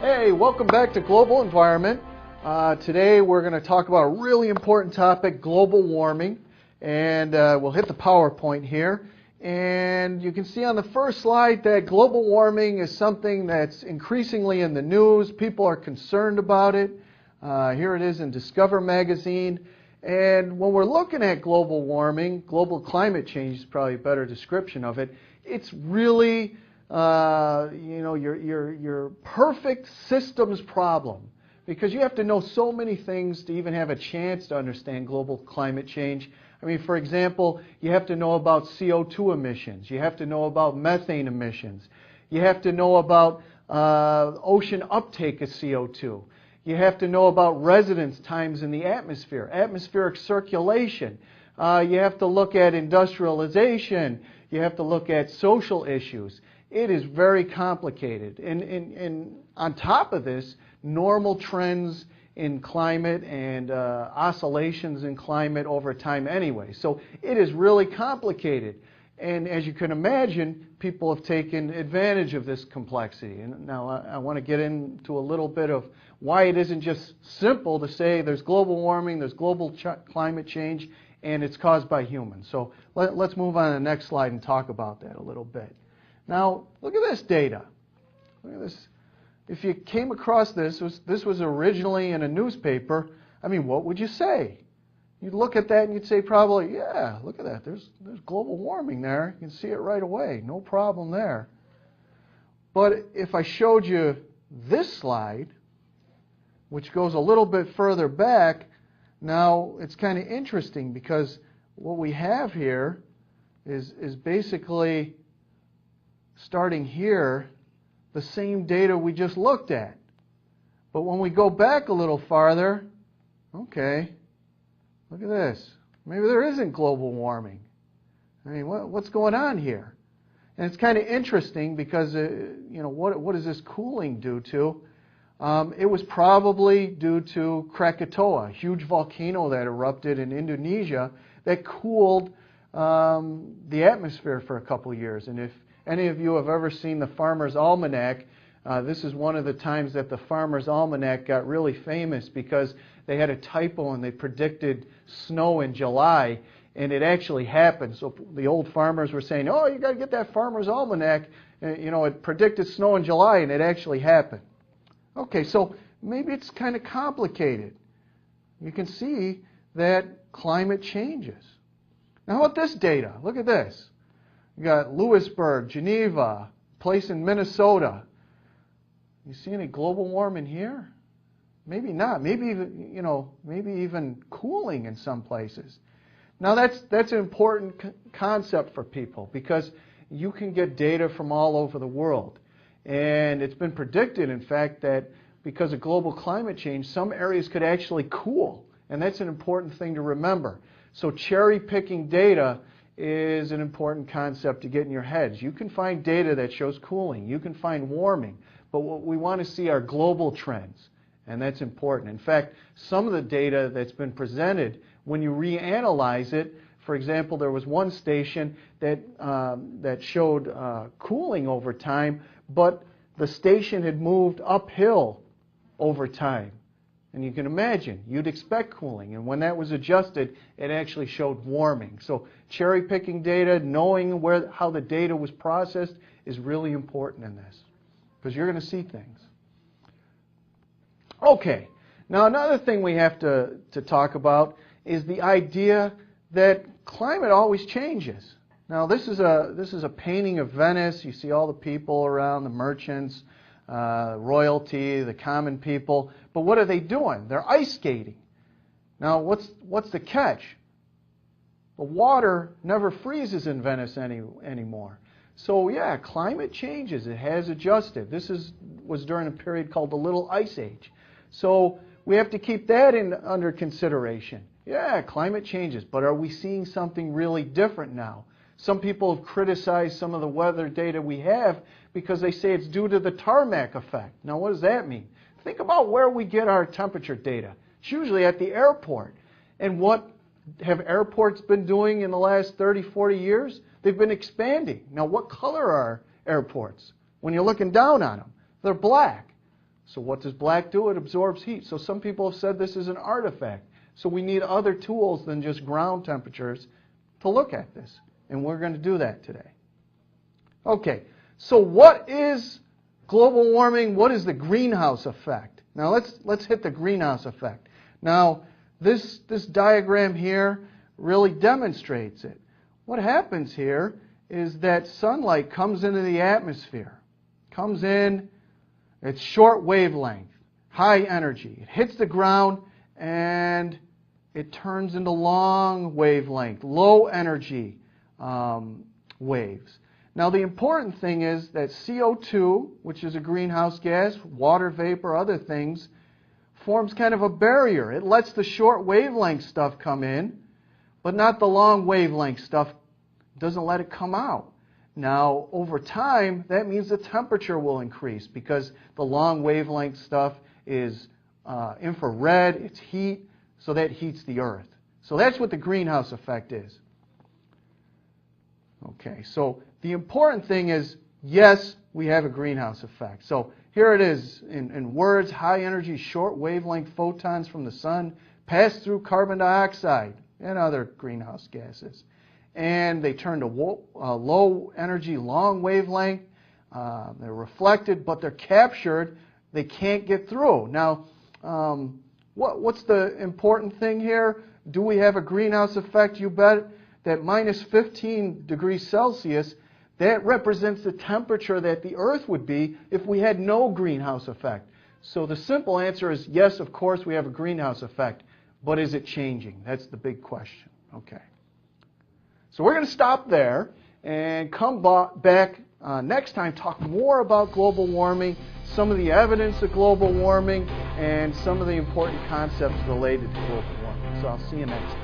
Hey, welcome back to Global Environment. Today we're going to talk about a really important topic, global warming, and we'll hit the PowerPoint here. And you can see on the first slide that global warming is something that's increasingly in the news. People are concerned about it. Here it is in Discover magazine. And when we're looking at global warming, global climate change is probably a better description of it. It's really your perfect systems problem, because you have to know so many things to even have a chance to understand global climate change. I mean, for example, you have to know about CO2 emissions. You have to know about methane emissions. You have to know about ocean uptake of CO2. You have to know about residence times in the atmosphere, atmospheric circulation. You have to look at industrialization. You have to look at social issues. It is very complicated. And on top of this, normal trends in climate and oscillations in climate over time anyway. So it is really complicated. And as you can imagine, people have taken advantage of this complexity. And now I want to get into a little bit of why it isn't just simple to say there's global warming, there's global climate change, and it's caused by humans. So let's move on to the next slide and talk about that a little bit. Now, look at this data. Look at this. If you came across this was originally in a newspaper, I mean, what would you say? You'd look at that and you'd say probably, yeah, look at that. There's global warming there. You can see it right away. No problem there. But if I showed you this slide, which goes a little bit further back, now it's kind of interesting, because what we have here is basically, starting here, the same data we just looked at. But when we go back a little farther, okay, look at this. Maybe there isn't global warming. I mean, what's going on here? And it's kind of interesting because, what is this cooling due to? It was probably due to Krakatoa, a huge volcano that erupted in Indonesia that cooled the atmosphere for a couple of years. And if any of you have ever seen the Farmer's Almanac, this is one of the times that the Farmer's Almanac got really famous, because they had a typo and they predicted snow in July, and it actually happened. So the old farmers were saying, oh, you got to get that Farmer's Almanac. It predicted snow in July, and it actually happened. Okay, so maybe it's kind of complicated. You can see that climate changes. Now, how about this data? Look at this. You got Lewisburg, Geneva, place in Minnesota. You see any global warming here? Maybe not. Maybe even cooling in some places. Now that's an important concept for people, because you can get data from all over the world. And it's been predicted, in fact, that because of global climate change, some areas could actually cool. And that's an important thing to remember. So cherry-picking data is an important concept to get in your heads. You can find data that shows cooling. You can find warming. But what we want to see are global trends. And that's important. In fact, some of the data that's been presented, when you reanalyze it, for example, there was one station that showed cooling over time, but the station had moved uphill over time. And you can imagine, you'd expect cooling. And when that was adjusted, it actually showed warming. So cherry-picking data, knowing how the data was processed, is really important in this, because you're going to see things. Okay, now another thing we have to talk about is the idea that climate always changes. Now this is a painting of Venice. You see all the people around, the merchants, royalty, the common people. But what are they doing? They're ice skating. Now what's the catch? The water never freezes in Venice anymore. So yeah, climate changes. It has adjusted. This was during a period called the Little Ice Age. So we have to keep that under consideration. Yeah, climate changes, but are we seeing something really different now? Some people have criticized some of the weather data we have because they say it's due to the tarmac effect. Now, what does that mean? Think about where we get our temperature data. It's usually at the airport. And what have airports been doing in the last 30, 40 years? They've been expanding. Now, what color are airports? When you're looking down on them, they're black. So what does black do? It absorbs heat. So some people have said this is an artifact. So we need other tools than just ground temperatures to look at this. And we're going to do that today. Okay, so what is global warming? What is the greenhouse effect? Now let's hit the greenhouse effect. Now this diagram here really demonstrates it. What happens here is that sunlight comes into the atmosphere. Comes in, it's short wavelength, high energy. It hits the ground and it turns into long wavelength, low energy waves. Now the important thing is that CO2, which is a greenhouse gas, water vapor, other things, forms kind of a barrier. It lets the short wavelength stuff come in, but not the long wavelength stuff. Doesn't let it come out. Now, over time, that means the temperature will increase because the long wavelength stuff is infrared, it's heat, so that heats the Earth. So that's what the greenhouse effect is. Okay, so the important thing is, yes, we have a greenhouse effect. So here it is in words: high energy, short wavelength photons from the sun pass through carbon dioxide and other greenhouse gases. And they turn to low energy, long wavelength. They're reflected, but they're captured. They can't get through. Now, what's the important thing here? Do we have a greenhouse effect? You bet. That minus 15 degrees Celsius, that represents the temperature that the Earth would be if we had no greenhouse effect. So the simple answer is yes, of course we have a greenhouse effect, but is it changing? That's the big question. Okay. So we're going to stop there and come back next time, talk more about global warming, some of the evidence of global warming, and some of the important concepts related to global warming. So I'll see you next time.